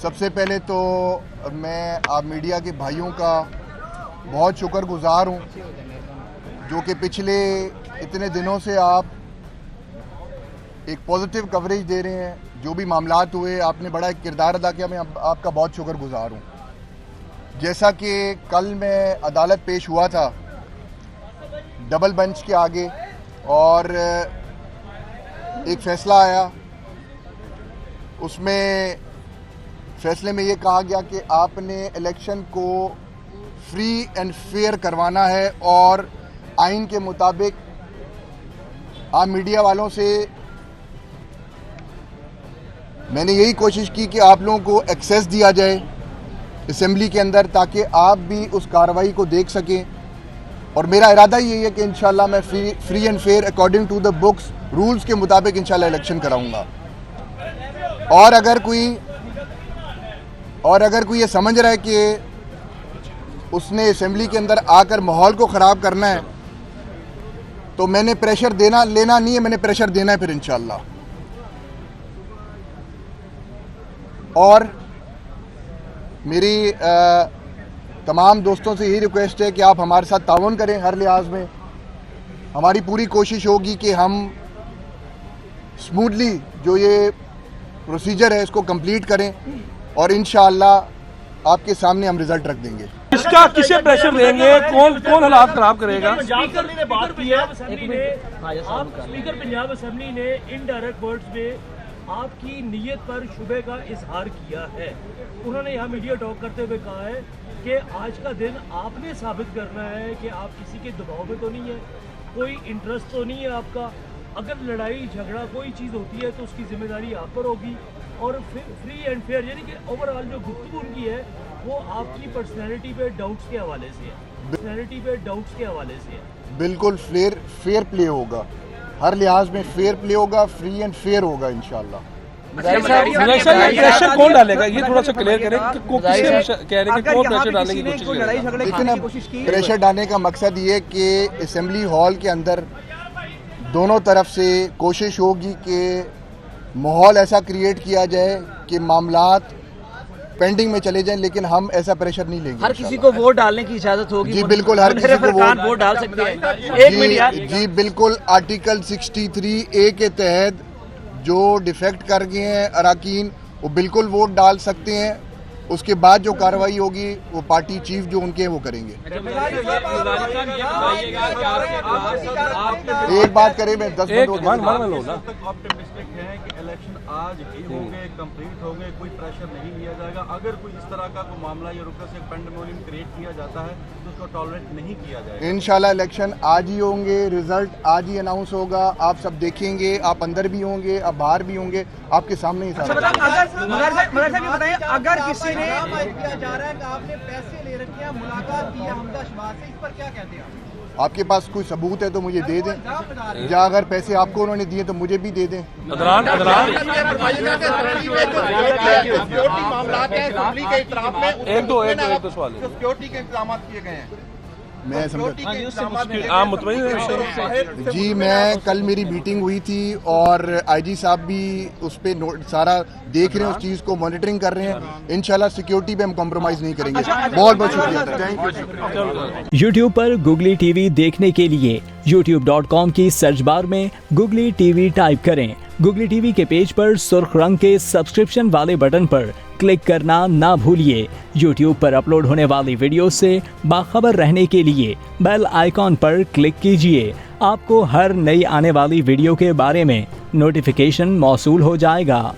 सबसे पहले तो मैं आप मीडिया के भाइयों का बहुत शुक्रगुजार हूँ जो कि पिछले इतने दिनों से आप एक पॉजिटिव कवरेज दे रहे हैं। जो भी मामलात हुए आपने बड़ा एक किरदार अदा किया, मैं आपका बहुत शुक्रगुजार हूँ। जैसा कि कल मैं अदालत पेश हुआ था डबल बेंच के आगे और एक फ़ैसला आया, उसमें फ़ैसले में ये कहा गया कि आपने इलेक्शन को फ्री एंड फेयर करवाना है और आइन के मुताबिक आप मीडिया वालों से मैंने यही कोशिश की कि आप लोगों को एक्सेस दिया जाए असेंबली के अंदर ताकि आप भी उस कार्रवाई को देख सकें। और मेरा इरादा यही है कि इंशाल्लाह मैं free and fair according to the books rules के मुताबिक इंशाल्लाह इलेक्शन कराऊंगा। और अगर कोई ये समझ रहा है कि उसने असेंबली के अंदर आकर माहौल को ख़राब करना है तो मैंने प्रेशर लेना नहीं है, मैंने प्रेशर देना है फिर इंशाल्लाह। और मेरी तमाम दोस्तों से यही रिक्वेस्ट है कि आप हमारे साथ ताउन करें हर लिहाज में। हमारी पूरी कोशिश होगी कि हम स्मूथली जो ये प्रोसीजर है इसको कंप्लीट करें और इंशाअल्लाह आपके सामने हम रिजल्ट रख देंगे। इसका किसे प्रेशर देंगे, कौन हालात खराब करेगा? स्पीकर ने बात की है, स्पीकर पंजाब असेंबली ने इनडायरेक्ट वर्ड्स में आपकी नीयत पर शुबे का इजहार किया है। उन्होंने यहाँ मीडिया टॉक करते हुए कहा है कि आज का दिन आपने साबित करना है कि आप किसी के दबाव में तो नहीं है, कोई इंटरेस्ट तो नहीं है आपका। अगर लड़ाई झगड़ा कोई चीज़ होती है तो उसकी जिम्मेदारी आप पर होगी। और फ्री एंड फेयर यानी कि ओवरऑल जो गुफ्तगू उनकी है वो आपकी पर्सनैलिटी पे डाउट्स के हवाले से है। बिल्कुल फेयर प्ले होगा, हर लिहाज में फेयर प्ले होगा, फ्री एंड फेयर होगा इंशाल्लाह। प्रेशर कौन डालेगा ये थोड़ा सा क्लियर करें कि किसे कह रहे हैं कि कौन प्रेशर डालने की कोशिश करेगा? लेकिन अब प्रेशर डालने का मकसद ये कि असेंबली हॉल के अंदर दोनों तरफ से कोशिश होगी कि माहौल ऐसा क्रिएट किया जाए कि मामलात पेंडिंग में चले जाएं, लेकिन हम ऐसा प्रेशर नहीं लेंगे। हर किसी को वोट डालने की इजाजत होगी? जी बिल्कुल, हर किसी को वोट डाल सकते हैं। जी बिल्कुल, आर्टिकल 63A के तहत जो डिफेक्ट कर गए हैं अराकीन वो बिल्कुल वोट डाल सकते हैं। उसके बाद जो कार्रवाई होगी वो पार्टी चीफ जो उनके हैं वो करेंगे। एक बात करें, मैं 10 मिनट इलेक्शन आज ही होंगे, कंप्लीट होंगे, कोई प्रेशर नहीं लिया जाएगा। अगर कोई इस तरह का कोई मामला या रुकस से पेंडेमोनियम क्रिएट किया जाता है तो उसको टॉलरेट नहीं किया जाएगा। इंशाल्लाह इलेक्शन आज ही होंगे, रिजल्ट आज ही अनाउंस होगा, आप सब देखेंगे, आप अंदर भी होंगे, आप बाहर भी होंगे, आपके सामने ही सारा। अगर किसी ने किया जा रहा है कि आपने पैसे ले रखे हैं, मुलाकात की है हमदा शमार से, इस पर क्या कहते हैं? आपके पास कोई सबूत है तो मुझे दे दें, या अगर पैसे आपको उन्होंने दिए तो मुझे भी दे दें। एक दो सवाल सिक्योरिटी के इंतजाम किए गए हैं, मैं समझ आप मुतमईन हैं? जी, मैं कल मेरी मीटिंग हुई थी और आईजी साहब भी उस पे सारा देख रहे हैं, उस चीज़ को मॉनिटरिंग कर रहे हैं। इंशाल्लाह सिक्योरिटी पे हम कॉम्प्रोमाइज़ नहीं करेंगे। बहुत बहुत शुक्रिया, थैंक यू। YouTube पर गुगली टीवी देखने के लिए youtube.com की सर्च बार में गुगली टीवी टाइप करें। गुगली टीवी के पेज पर सुर्ख रंग के सब्सक्रिप्शन वाले बटन पर क्लिक करना ना भूलिए। YouTube पर अपलोड होने वाली वीडियो से बाखबर रहने के लिए बेल आइकॉन पर क्लिक कीजिए। आपको हर नई आने वाली वीडियो के बारे में नोटिफिकेशन मौसूल हो जाएगा।